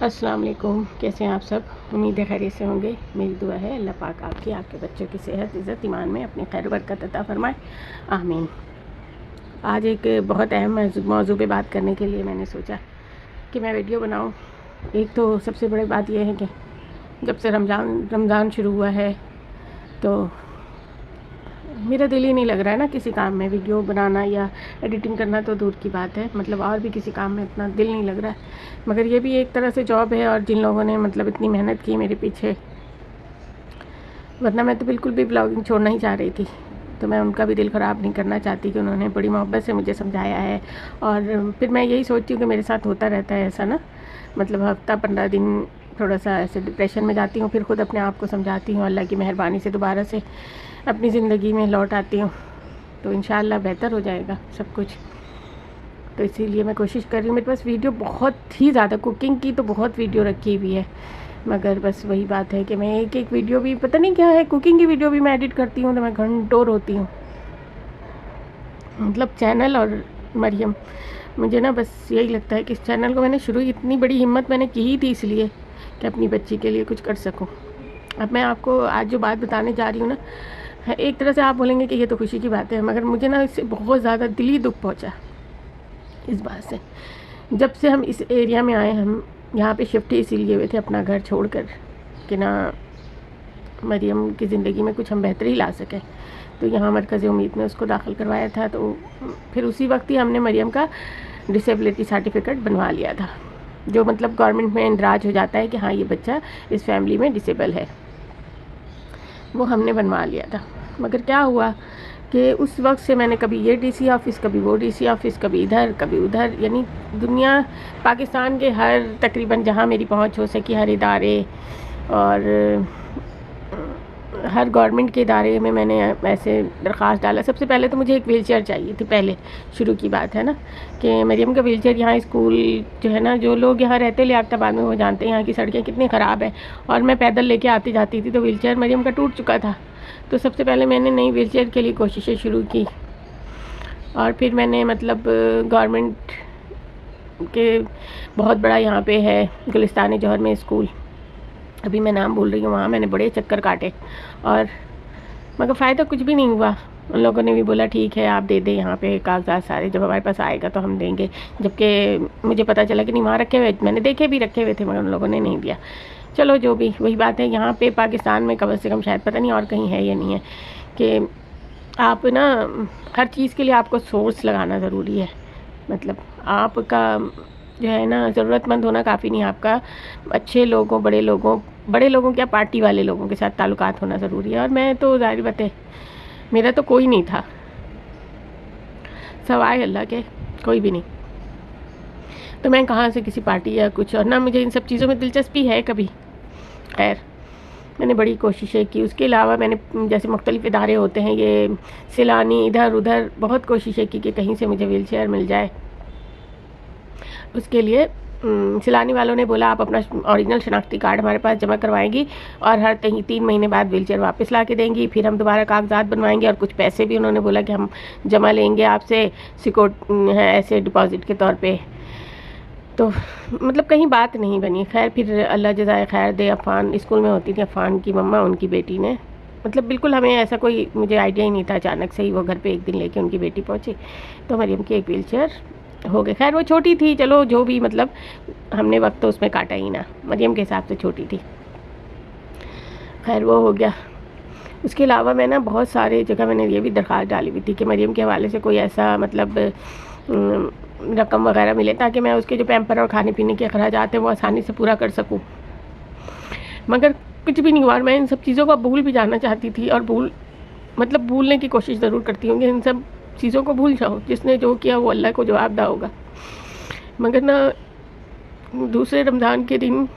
अस्सलाम वालेकुम। कैसे हैं आप सब? उम्मीद है खैरियत से होंगे। मेरी दुआ है अल्लाह पाक आपकी आपके बच्चों की सेहत इज़्ज़त ईमान में अपनी खैर बरकत अता फरमाए, आमीन। आज एक बहुत अहम मौजू पे बात करने के लिए मैंने सोचा कि मैं वीडियो बनाऊं। एक तो सबसे बड़ी बात यह है कि जब से रमज़ान शुरू हुआ है तो मेरा दिल ही नहीं लग रहा है ना किसी काम में। वीडियो बनाना या एडिटिंग करना तो दूर की बात है, मतलब और भी किसी काम में इतना दिल नहीं लग रहा है। मगर ये भी एक तरह से जॉब है, और जिन लोगों ने मतलब इतनी मेहनत की मेरे पीछे, वरना मैं तो बिल्कुल भी ब्लॉगिंग छोड़ना ही चाह रही थी। तो मैं उनका भी दिल ख़राब नहीं करना चाहती कि उन्होंने बड़ी मोहब्बत से मुझे समझाया है। और फिर मैं यही सोचती हूँ कि मेरे साथ होता रहता है ऐसा ना, मतलब हफ़्ता 15 दिन थोड़ा सा ऐसे डिप्रेशन में जाती हूँ, फिर खुद अपने आप को समझाती हूँ, अल्लाह की मेहरबानी से दोबारा से अपनी ज़िंदगी में लौट आती हूँ तो इंशाअल्लाह बेहतर हो जाएगा सब कुछ। तो इसीलिए मैं कोशिश कर रही हूँ। मेरे पास वीडियो बहुत ही ज़्यादा, कुकिंग की तो बहुत वीडियो रखी हुई है, मगर बस वही बात है कि मैं एक एक वीडियो भी, पता नहीं क्या है, कुकिंग की वीडियो भी मैं एडिट करती हूँ तो मैं घंटों रोती हूँ। मतलब चैनल और मरियम, मुझे ना बस यही लगता है कि इस चैनल को मैंने शुरू, इतनी बड़ी हिम्मत मैंने की ही थी इसलिए कि अपनी बच्ची के लिए कुछ कर सकूँ। अब मैं आपको आज जो बात बताने जा रही हूँ ना, एक तरह से आप बोलेंगे कि ये तो खुशी की बात है, मगर मुझे ना इससे बहुत ज़्यादा दिली दुख पहुँचा इस बात से। जब से हम इस एरिया में आए, हम यहाँ पे शिफ्ट ही इसीलिए हुए थे अपना घर छोड़कर कि ना मरियम की ज़िंदगी में कुछ हम बेहतरी ला सकें। तो यहाँ मरकज़ उम्मीद में उसको दाखिल करवाया था, तो फिर उसी वक्त ही हमने मरियम का डिसेबिलिटी सर्टिफिकेट बनवा लिया था, जो मतलब गवर्नमेंट में इंदराज हो जाता है कि हाँ ये बच्चा इस फैमिली में डिसेबल है, वो हमने बनवा लिया था। मगर क्या हुआ कि उस वक्त से मैंने कभी ये डीसी ऑफ़िस, कभी वो डीसी ऑफ़िस, कभी इधर कभी उधर, यानी दुनिया, पाकिस्तान के हर तकरीबन जहाँ मेरी पहुँच हो सकी हर इदारे और हर गवर्नमेंट के इदारे में मैंने ऐसे दरख्वास्त डाला। सबसे पहले तो मुझे एक व्हीलचेयर चाहिए थी, पहले शुरू की बात है ना, कि मरियम का व्हीलचेयर, यहाँ स्कूल जो है ना, जो लोग यहाँ रहते लियाकताबाद में वो जानते हैं यहाँ की सड़कें कितनी ख़राब है, और मैं पैदल लेके आती जाती थी तो व्हीलचेयर मरियम का टूट चुका था। तो सबसे पहले मैंने नई व्हीलचेयर के लिए कोशिशें शुरू की, और फिर मैंने मतलब गवर्नमेंट के बहुत बड़ा यहाँ पे है गुलिस्तान जौहर में स्कूल, अभी मैं नाम भूल रही हूँ, वहाँ मैंने बड़े चक्कर काटे और मगर फ़ायदा कुछ भी नहीं हुआ। उन लोगों ने भी बोला ठीक है आप दे दें यहाँ पे कागजात सारे, जब हमारे पास आएगा तो हम देंगे। जबकि मुझे पता चला कि नहीं, वहाँ रखे हुए, मैंने देखे भी रखे हुए थे, मगर उन लोगों ने नहीं दिया। चलो जो भी, वही बात है, यहाँ पे पाकिस्तान में कम से कम, शायद पता नहीं और कहीं है या नहीं है, कि आप ना हर चीज़ के लिए आपको सोर्स लगाना ज़रूरी है। मतलब आपका जो है ना ज़रूरतमंद होना काफ़ी नहीं, आपका अच्छे लोगों, बड़े लोगों क्या, पार्टी वाले लोगों के साथ ताल्लुकात होना ज़रूरी है। और मैं तो ज़ाहिर बात है मेरा तो कोई नहीं था, सवाए अल्लाह के कोई भी नहीं, तो मैं कहाँ से किसी पार्टी या कुछ, और ना मुझे इन सब चीज़ों में दिलचस्पी है कभी। खैर मैंने बड़ी कोशिशें की। उसके अलावा मैंने जैसे मुख्तलिफ़ इदारे होते हैं, ये सिलानी, इधर उधर बहुत कोशिशें की कि कहीं से मुझे व्हीलचेयर मिल जाए। उसके लिए सिलानी वालों ने बोला आप अपना ओरिजिनल शनाख्ती कार्ड हमारे पास जमा करवाएंगी और हर 3 महीने बाद व्हीलचेयर वापस ला के देंगी, फिर हम दोबारा कागजात बनवाएंगे, और कुछ पैसे भी उन्होंने बोला कि हम जमा लेंगे आपसे सिक्योर है ऐसे डिपॉज़िट के तौर पे। तो मतलब कहीं बात नहीं बनी। खैर फिर अल्लाह जज़ाए खैर दे, अफ़ान स्कूल में होती थी, अफ़ान की मम्मा, उनकी बेटी ने, मतलब बिल्कुल हमें ऐसा कोई, मुझे आइडिया ही नहीं था, अचानक से ही वो घर पे एक दिन लेके उनकी बेटी पहुंची तो मरियम की एक व्हीलचेयर हो गई। खैर वो छोटी थी, चलो जो भी, मतलब हमने वक्त तो उसमें काटा ही ना, मरियम के हिसाब से छोटी थी। खैर वो हो गया। उसके अलावा मैं ना बहुत सारे जगह मैंने ये भी दरख्वास्त डाली हुई थी कि मरियम के हवाले से कोई ऐसा मतलब रकम वगैरह मिले, ताकि मैं उसके जो पैम्पर और खाने पीने के अखराजात हैं वो आसानी से पूरा कर सकूं। मगर कुछ भी नहीं हुआ। मैं इन सब चीज़ों को भूल भी जाना चाहती थी, और भूलने की कोशिश ज़रूर करती हूँ कि इन सब चीज़ों को भूल जाओ, जिसने जो किया वो अल्लाह को जवाबदा होगा। मगर ना दूसरे रमज़ान के दिन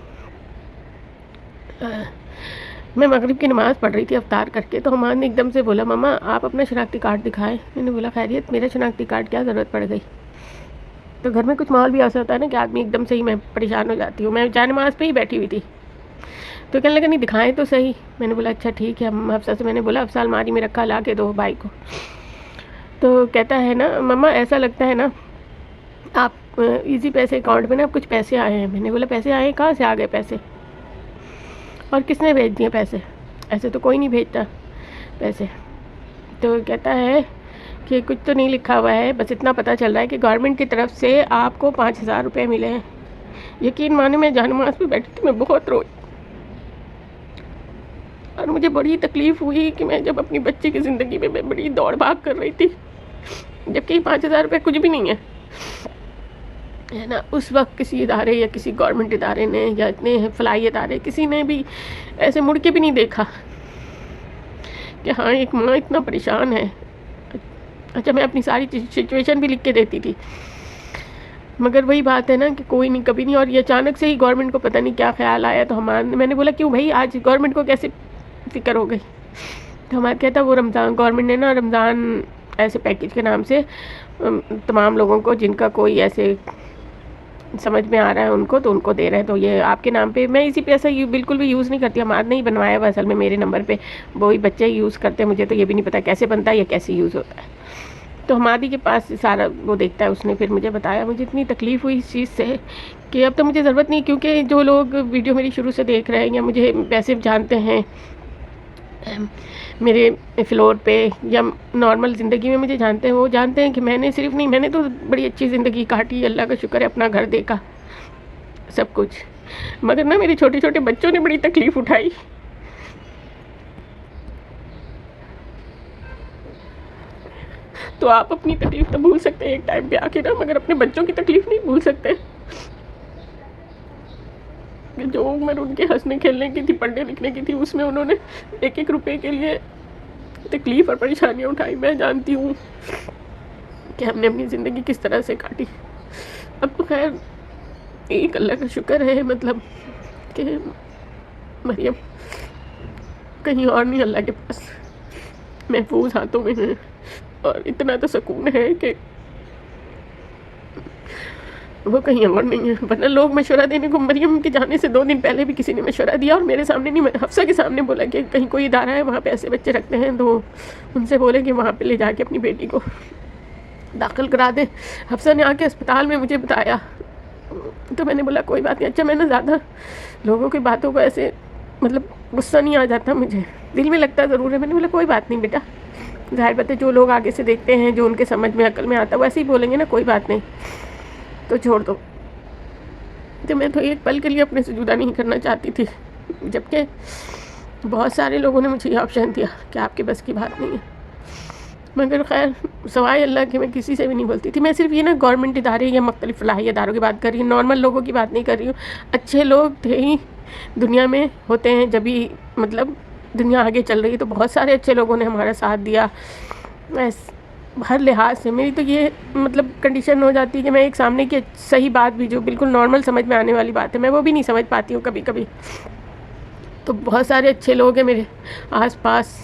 मैं मगरिब की नमाज़ पढ़ रही थी अफ्तार करके, तो हमारे ने एकदम से बोला मम्मा आप अपना शनाख्ती कार्ड दिखाएं। मैंने बोला खैरियत, मेरा शनाख्ती कार्ड क्या ज़रूरत पड़ गई। तो घर में कुछ माहौल भी ऐसा होता है ना कि आदमी एकदम से ही, मैं परेशान हो जाती हूँ। मैं जान नमाज़ पे ही बैठी हुई थी, तो कहने लगा नहीं दिखाएं तो सही। मैंने बोला अच्छा ठीक है। हम हफ्सा से मैंने बोला हफ्सा अलमारी में रखा, ला के दो भाई को। तो कहता है ना मम्मा ऐसा लगता है ना आप इजी पैसे अकाउंट में ना कुछ पैसे आए हैं। मैंने बोला पैसे आए, कहाँ से आ गए पैसे और किसने भेज दिए पैसे? ऐसे तो कोई नहीं भेजता पैसे। तो कहता है कि कुछ तो नहीं लिखा हुआ है, बस इतना पता चल रहा है कि गवर्नमेंट की तरफ से आपको 5,000 रुपये मिले हैं। यकीन माने मैं जानमाज पे बैठी थी, मैं बहुत रोई और मुझे बड़ी तकलीफ़ हुई कि मैं जब अपनी बच्ची की ज़िंदगी में मैं बड़ी दौड़ भाग कर रही थी, जबकि 5,000 रुपये कुछ भी नहीं है ना। उस वक्त किसी इदारे या किसी गवर्नमेंट इदारे ने या इतने फलाई इदारे किसी ने भी ऐसे मुड़ के भी नहीं देखा कि हाँ एक माँ इतना परेशान है। अच्छा, मैं अपनी सारी सिचुएशन भी लिख के देती थी, मगर वही बात है ना कि कोई नहीं, कभी नहीं। और ये अचानक से ही गवर्नमेंट को पता नहीं क्या ख्याल आया। तो मैंने बोला क्यों भाई आज गवर्नमेंट को कैसे फिक्र हो गई? तो हमारा कहता वो रमज़ान, गवर्नमेंट ने ना रमज़ान ऐसे पैकेज के नाम से तमाम लोगों को जिनका कोई ऐसे समझ में आ रहा है उनको, तो उनको दे रहे हैं। तो ये आपके नाम पे, मैं इसी पैसा बिल्कुल भी यूज़ नहीं करती, हमारे ने ही बनवाया हुआ असल में मेरे नंबर पे, वही बच्चे यूज़ करते हैं। मुझे तो ये भी नहीं पता कैसे बनता है या कैसे यूज़ होता है। तो हमादी के पास सारा वो देखता है, उसने फिर मुझे बताया। मुझे इतनी तकलीफ़ हुई इस चीज़ से कि अब तो मुझे ज़रूरत नहीं, क्योंकि जो लोग वीडियो मेरी शुरू से देख रहे हैं या मुझे वैसे जानते हैं मेरे फ्लोर पे या नॉर्मल ज़िंदगी में मुझे जानते हैं, वो जानते हैं कि मैंने सिर्फ नहीं, मैंने तो बड़ी अच्छी ज़िंदगी काटी, अल्लाह का शुक्र है, अपना घर देखा सब कुछ। मगर ना मेरे छोटे छोटे बच्चों ने बड़ी तकलीफ़ उठाई। तो आप अपनी तकलीफ़ तो भूल सकते हैं एक टाइम पे आके ना, मगर अपने बच्चों की तकलीफ़ नहीं भूल सकते। जो उम्र उनके हंसने खेलने की थी, पढ़ने लिखने की थी, उसमें उन्होंने एक एक रुपए के लिए तकलीफ़ और परेशानियाँ उठाई। मैं जानती हूँ कि हमने अपनी ज़िंदगी किस तरह से काटी। अब तो खैर एक अल्लाह का शुक्र है, मतलब कि मरियम कहीं और नहीं, अल्लाह के पास महफूज हाथों में है। और इतना तो सुकून है कि वो कहीं और नहीं है। वरना लोग मशवरा देने को, मरियम के जाने से 2 दिन पहले भी किसी ने मशवरा दिया और मेरे सामने नहीं, हफ्सा के सामने बोला कि कहीं कोई इदारा है वहाँ पे ऐसे बच्चे रखते हैं, तो उनसे बोले कि वहाँ पे ले जाके अपनी बेटी को दाखिल करा दें। हफ्सा ने आके अस्पताल में मुझे बताया, तो मैंने बोला कोई बात नहीं। अच्छा, मैं ना ज़्यादा लोगों की बातों को ऐसे मतलब गुस्सा नहीं आ जाता, मुझे दिल में लगता ज़रूर है। मैंने बोला कोई बात नहीं बेटा, जाहिर बात है जो लोग आगे से देखते हैं, जो उनके समझ में अकल में आता है वो ऐसे ही बोलेंगे ना, कोई बात नहीं, तो छोड़ दो। तो मैं तो एक पल के लिए अपने से जुदा नहीं करना चाहती थी, जबकि बहुत सारे लोगों ने मुझे ये ऑप्शन दिया कि आपके बस की बात नहीं है। मगर खैर सवाए अल्लाह के मैं किसी से भी नहीं बोलती थी। मैं सिर्फ ये ना गवर्नमेंट इदारे या मुख्तलिफ फलाही इदारों की बात कर रही हूँ, नॉर्मल लोगों की बात नहीं कर रही हूँ। अच्छे लोग थे ही दुनिया में होते हैं, जब भी मतलब दुनिया आगे चल रही है, तो बहुत सारे अच्छे लोगों ने हमारा साथ दिया हर लिहाज से। मेरी तो ये मतलब कंडीशन हो जाती है कि मैं एक सामने की सही बात भी, जो बिल्कुल नॉर्मल समझ में आने वाली बात है, मैं वो भी नहीं समझ पाती हूँ कभी कभी। तो बहुत सारे अच्छे लोग हैं मेरे आसपास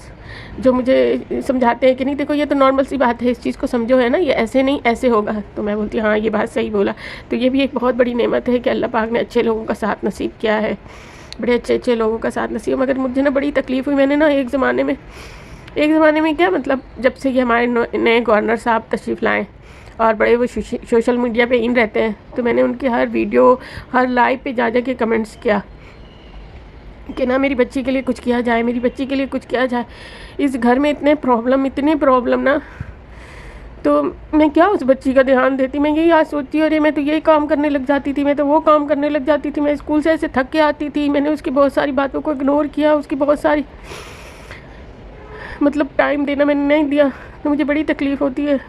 जो मुझे समझाते हैं कि नहीं देखो ये तो नॉर्मल सी बात है, इस चीज़ को समझो, है ना, ये ऐसे नहीं ऐसे होगा। तो मैं बोलती हाँ ये बात सही बोला। तो ये भी एक बहुत बड़ी नेमत है कि अल्लाह पाक ने अच्छे लोगों का साथ नसीब किया है, बड़े अच्छे अच्छे लोगों का साथ नसीब। मगर मुझे ना बड़ी तकलीफ़ हुई। मैंने ना एक ज़माने में क्या मतलब जब से ये हमारे नए गवर्नर साहब तशरीफ़ लाएँ और बड़े वो सोशल मीडिया पे इन रहते हैं, तो मैंने उनकी हर वीडियो हर लाइव पे जा के कमेंट्स किया कि ना मेरी बच्ची के लिए कुछ किया जाए, मेरी बच्ची के लिए कुछ किया जाए। इस घर में इतने प्रॉब्लम ना, तो मैं क्या उस बच्ची का ध्यान देती। मैं यही आज सोचती, अरे मैं तो यही काम करने लग जाती थी, मैं तो वो काम करने लग जाती थी। मैं स्कूल से ऐसे थक के आती थी, मैंने उसकी बहुत सारी बातों को इग्नोर किया, उसकी बहुत सारी मतलब टाइम देना मैंने नहीं दिया, तो मुझे बड़ी तकलीफ़ होती है।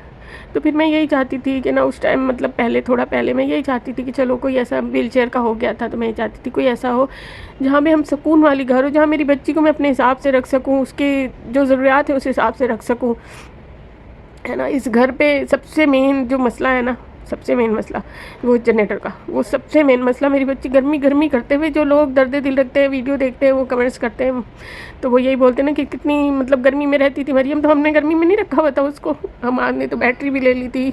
तो फिर मैं यही चाहती थी कि ना उस टाइम मतलब थोड़ा पहले मैं यही चाहती थी कि चलो कोई ऐसा व्हील चेयर का हो गया था, तो मैं चाहती थी कोई ऐसा हो जहाँ पे हम सुकून वाली घर हो, जहाँ मेरी बच्ची को मैं अपने हिसाब से रख सकूँ, उसके जो ज़रूरियात है उस हिसाब से रख सकूँ, है ना। इस घर पे सबसे मेन जो मसला है ना, सबसे मेन मसला वो जनरेटर का, वो सबसे मेन मसला। मेरी बच्ची गर्मी करते हुए जो लोग दर्द दिल रखते हैं, वीडियो देखते हैं, वो कमेंट्स करते हैं, तो वो यही बोलते हैं ना कि कितनी मतलब गर्मी में रहती थी मरियम। तो हमने गर्मी में नहीं रखा हुआ था उसको, हमारे तो बैटरी भी ले ली थी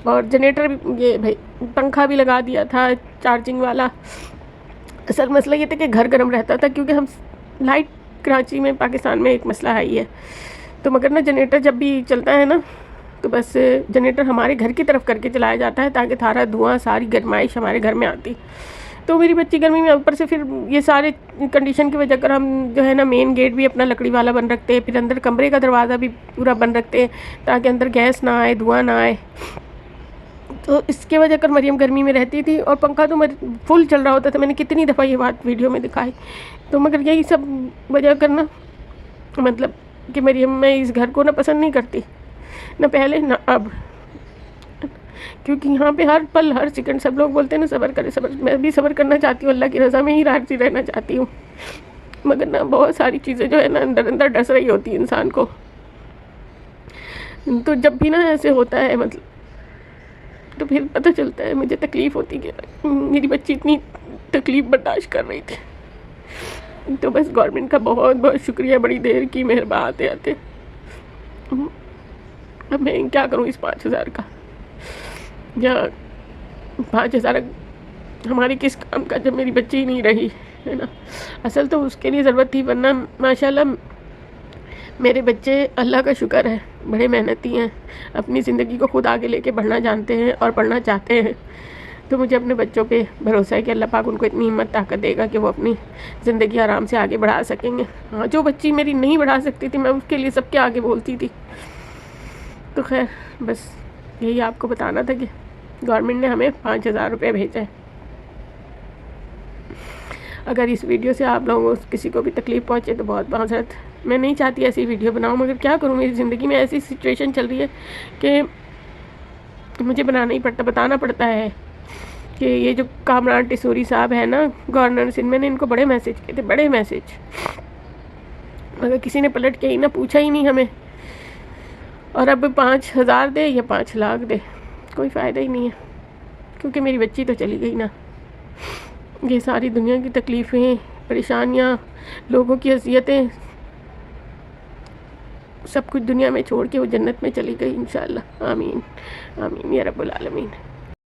और जनरेटर भी, ये भाई पंखा भी लगा दिया था चार्जिंग वाला। असल मसला ये था कि घर गर्म रहता था, क्योंकि हम लाइट कराची में, पाकिस्तान में एक मसला है ही है। तो मगर ना जनरेटर जब भी चलता है ना, तो बस जनरेटर हमारे घर की तरफ करके चलाया जाता है ताकि सारा धुआं सारी गर्माइश हमारे घर में आती। तो मेरी बच्ची गर्मी में ऊपर से फिर ये सारे कंडीशन की वजह कर हम जो है ना मेन गेट भी अपना लकड़ी वाला बन रखते हैं, फिर अंदर कमरे का दरवाज़ा भी पूरा बन रखते हैं ताकि अंदर गैस ना आए, धुआं ना आए। तो इसके वजह कर मरियम गर्मी में रहती थी और पंखा तो फुल चल रहा होता था। मैंने कितनी दफ़ा ये बात वीडियो में दिखाई। तो मगर यही सब वजह करना मतलब कि मरियम मैं इस घर को ना पसंद नहीं करती, ना पहले ना अब, क्योंकि यहाँ पे हर पल हर सेकंड सब लोग बोलते हैं ना सब्र करे सब्र। मैं भी सब्र करना चाहती हूँ, अल्लाह की रज़ा में ही राज़ी रहना चाहती हूँ, मगर ना बहुत सारी चीज़ें जो है ना अंदर अंदर डस रही होती है इंसान को। तो जब भी ना ऐसे होता है मतलब तो फिर पता चलता है मुझे तकलीफ़ होती कि मेरी बच्ची इतनी तकलीफ़ बर्दाश्त कर रही थी। तो बस गवर्नमेंट का बहुत बहुत शुक्रिया, बड़ी देर की मेहरबान आते आते। अब मैं क्या करूँ इस 5,000 का, या 5,000 हमारी किस काम का जब मेरी बच्ची ही नहीं रही है ना। असल तो उसके लिए ज़रूरत थी, वरना माशाल्लाह मेरे बच्चे अल्लाह का शुक्र है बड़े मेहनती हैं, अपनी ज़िंदगी को खुद आगे लेके बढ़ना जानते हैं और पढ़ना चाहते हैं। तो मुझे अपने बच्चों पे भरोसा है कि अल्लाह पाक उनको इतनी हिम्मत ताकत देगा कि वो अपनी ज़िंदगी आराम से आगे बढ़ा सकेंगे। हाँ, जो बच्ची मेरी नहीं बढ़ा सकती थी मैं उसके लिए सबके आगे बोलती थी। तो खैर बस यही आपको बताना था कि गवर्नमेंट ने हमें 5,000 रुपये भेजा है। अगर इस वीडियो से आप लोगों को किसी को भी तकलीफ़ पहुँचे तो बहुत माज़रत। मैं नहीं चाहती ऐसी वीडियो बनाऊँ, मगर क्या करूँ, मेरी ज़िंदगी में ऐसी सिचुएशन चल रही है कि मुझे बनाना ही पड़ता, बताना पड़ता है कि ये जो कामरान टिसूरी साहब है ना गवर्नर सिंध, मैंने इनको बड़े मैसेज किए थे, बड़े मैसेज, मगर किसी ने पलट के ही ना पूछा ही नहीं हमें। और अब 5,000 दे या 5 लाख दे कोई फ़ायदा ही नहीं है, क्योंकि मेरी बच्ची तो चली गई ना। ये सारी दुनिया की तकलीफ़ें, परेशानियाँ, लोगों की अज़ियतें, सब कुछ दुनिया में छोड़ के वो जन्नत में चली गई इंशाअल्लाह। आमीन आमीन या रब्बुल आलमीन।